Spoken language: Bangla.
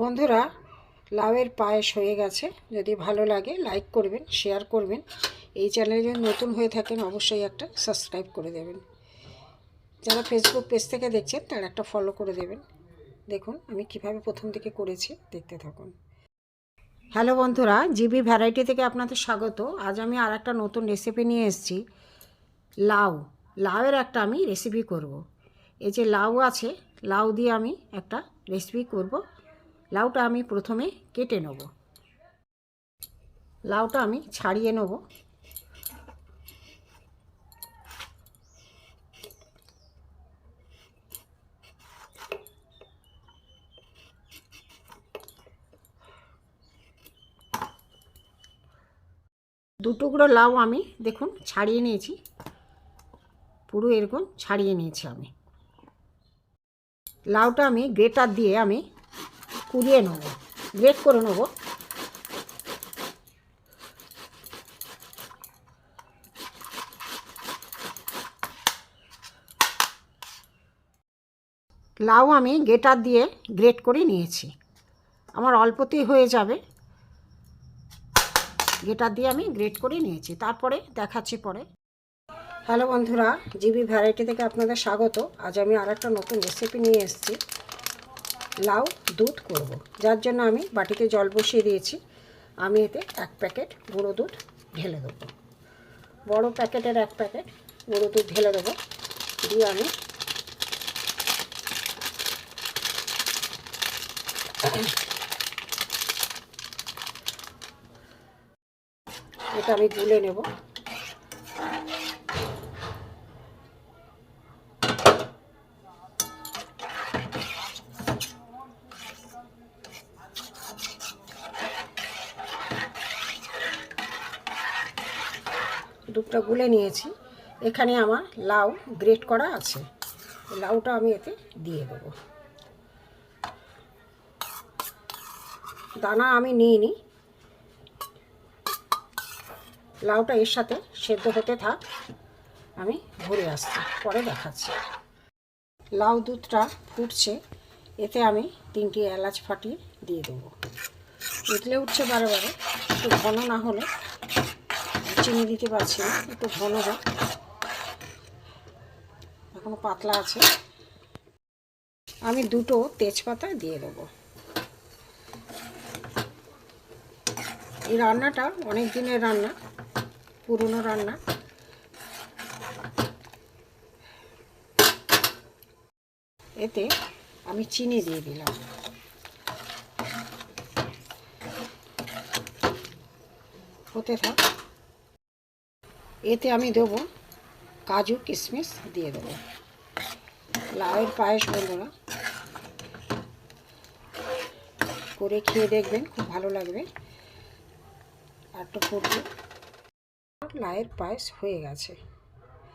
বন্ধুরা, লাউয়ের পায়েস হয়ে গেছে। যদি ভালো লাগে লাইক করবেন, শেয়ার করবেন। এই চ্যানেলে যদি নতুন হয়ে থাকেন অবশ্যই একটা সাবস্ক্রাইব করে দেবেন। যারা ফেসবুক পেজ থেকে দেখছেন তারা একটা ফলো করে দেবেন। দেখুন আমি কিভাবে প্রথম থেকে করেছি, দেখতে থাকুন। হ্যালো বন্ধুরা, জিবি ভ্যারাইটি থেকে আপনাদের স্বাগত। আজ আমি আর একটা নতুন রেসিপি নিয়ে এসেছি। লাউয়ের একটা আমি রেসিপি করব। এই যে লাউ আছে, লাউ দিয়ে আমি একটা রেসিপি করব। লাউটা আমি প্রথমে কেটে নেব। লাউটা আমি ছাড়িয়ে নেব। দু টুকরো লাউ আমি দেখুন ছাড়িয়ে নিয়েছি, পুরো এরকম ছাড়িয়ে নিয়েছি আমি। লাউটা আমি গ্রেটার দিয়ে আমি কুড়িয়ে নেব, গ্রেট করে নেব। লাউ আমি গ্রেটার দিয়ে গ্রেট করে নিয়েছি, আমার অল্পতেই হয়ে যাবে। গ্রেটার দিয়ে আমি গ্রেট করে নিয়েছি, তারপরে দেখাচ্ছি পরে। হ্যালো বন্ধুরা, জিবি ভ্যারাইটি থেকে আপনাদের স্বাগত। আজ আমি আর একটা নতুন রেসিপি নিয়ে এসেছি। লাউ দুধ করব, যার জন্য আমি বাটিতে জল বসিয়ে দিয়েছি। আমি এতে 1 প্যাকেট গুঁড়ো দুধ ঢেলে দেবো। বড় প্যাকেটের 1 প্যাকেট গুঁড়ো দুধ ঢেলে দেবো। দিয়ে আমি এটা আমি গুলে নেব। দুধটা গুলে নিয়েছি। এখানে আমার লাউ গ্রেট করা আছে, লাউটা আমি এতে দিয়ে দেবো। দানা আমি নিইনি, লাউটা এর সাথে সেদ্ধ হতে থাক, আমি ঘুরে আসছি, পরে দেখাচ্ছি। লাউ দুধটা ফুটছে, এতে আমি 3টি এলাচ ফাটিয়ে দিয়ে দেবো। উতলে উঠছে বারে বারে, একটু ঘন না হলে চিনি দিতে পারছি না, একটু ঘন হোক, এখনো পাতলা আছে। আমি 2টো তেজপাতা দিয়ে দেবো। এই রান্নাটা অনেক দিনের রান্না, পুরনো রান্না। এতে আমি চিনি দিয়ে দিলাম। হতে থাক। এতে আমি দেবো কাজু কিশমিশ দিয়ে দেবো। লাউয়ের পায়েস বন্ধুরা করে খেয়ে দেখবেন, খুব ভালো লাগবে। আর একটু ফুটবে। লাউয়ের পায়েস হয়ে গেছে।